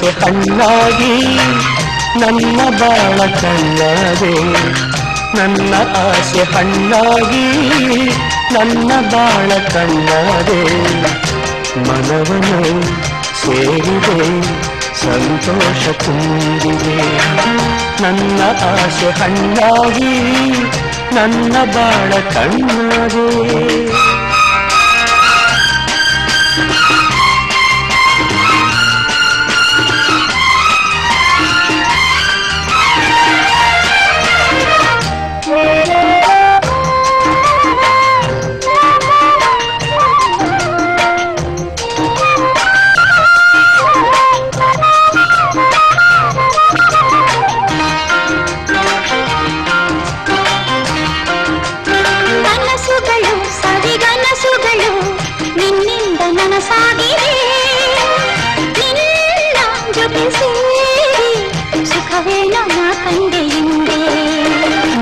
ಆಸೆ ಹಣ್ಣಾಗಿ ನನ್ನ ಬಾಳ ಕಣ್ಣಾದೆ ನನ್ನ ಆಸೆ ಹಣ್ಣಾಗಿ ನನ್ನ ಬಾಳ ಕಣ್ಣಾದೆ ಮನವನು ಸೇರಿದೆ ಸಂತೋಷ ತುಂಬಿದೆ ನನ್ನ ಆಸೆ ಹಣ್ಣಾಗಿ ನನ್ನ ಬಾಳ ಕಣ್ಣಾದೆ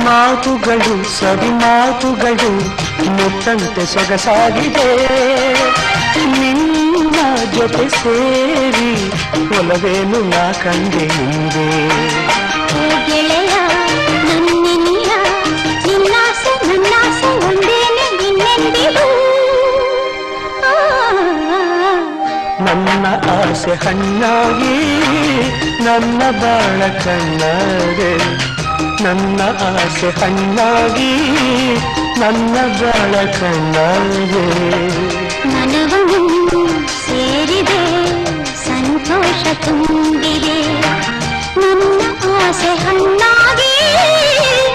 ಮಾತುಗಳು ಸವಿ ಮಾತುಗಳು ಮುತ್ತಂತೆ ಸೊಗಸಾಗಿದೆ ನಿನ್ನ ಜೊತೆ ಸೇರಿ ಒಲವೇನು ನಾ ಕಂಡೆ ಹಿಂದೆ ಗೆಳೆಯ ನನ್ನೆನಿಯ ನಿನ್ನಾಸೆ ನನ್ನಾಸೆ ಒಂದೇನೆ ನಿನ್ನೆಂದಿಗೂ ನನ್ನ ಆಸೆ ಹಣ್ಣಾಗಿ ನನ್ನ ಬಾಳ ಕಣ್ಣಾದೆ ನನ್ನ ಆಸೆ ಹಣ್ಣಾಗಿ ನನ್ನ ಬಾಳ ಕಣ್ಣಾದೆ ಮನವನು ಸೇರಿದೆ ಸಂತೋಷ ತುಂಬಿದೆ ನನ್ನ ಆಸೆ ಹಣ್ಣಾಗಿ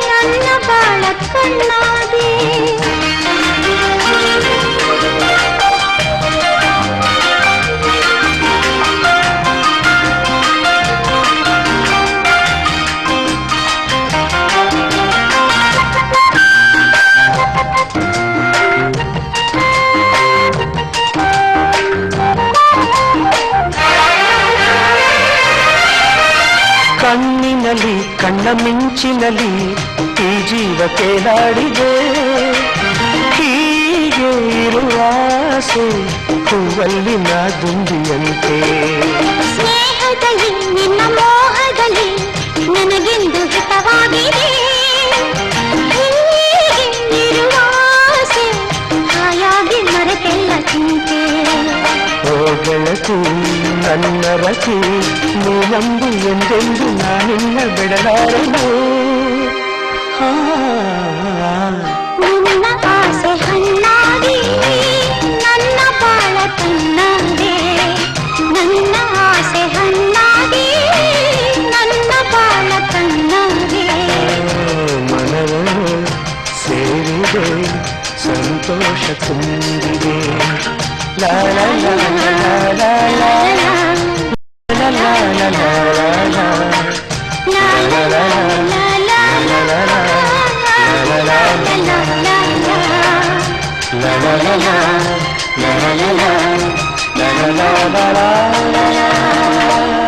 ನನ್ನ ಬಾಳ ಕಣ್ಣಾದೆ ಕಣ್ಣಿನಲ್ಲಿ ಕಣ್ಣ ಮಿಂಚಿನಲ್ಲಿ ಈ ಜೀವ ಕೇಳಾಡಿದೆ ಹೀಗೆ ಇರುವ ಆಸೆ ಹೂವಲ್ಲಿ ನಾ ದುಂಬಿಯಂತೆ ಸ್ನೇಹದಲ್ಲಿ ನಿನ್ನ ಮೋಹದಲ್ಲಿ ನನಗೆಂದು ಹಿತವಾಗಿದೆ ಹೀಗೆ ಇರುವ ಆಸೆ ಹಾಯಾಗಿ ಮರೆತೆಲ್ಲ ಚಿಂತೆ ಓ ಗೆಳತಿ ನನ್ನ ರತಿ ನೀನಂಬು ಎಂದೆಂದು ನಾನಿನ್ನ ಬಿಡಲಾರನು ನಿನ್ನ ಆಸೆ ಹಣ್ಣಾಗಿ ನನ್ನ ಬಾಳ ಕಣ್ಣಾದೆ ನನ್ನ ಆಸೆ ಹಣ್ಣಾಗಿ ನನ್ನ ಬಾಳ ಕಣ್ಣಾದೆ ಮನವನು ಸೇರಿದೆ ಸಂತೋಷ ತುಂಬಿದೆ ಲಾ ಲಾ ಲಾ ಲಾ ಲಾ ಲಾ ಲಾ ಲಾ ಲಾ ಲಾ la la la la la la la la la la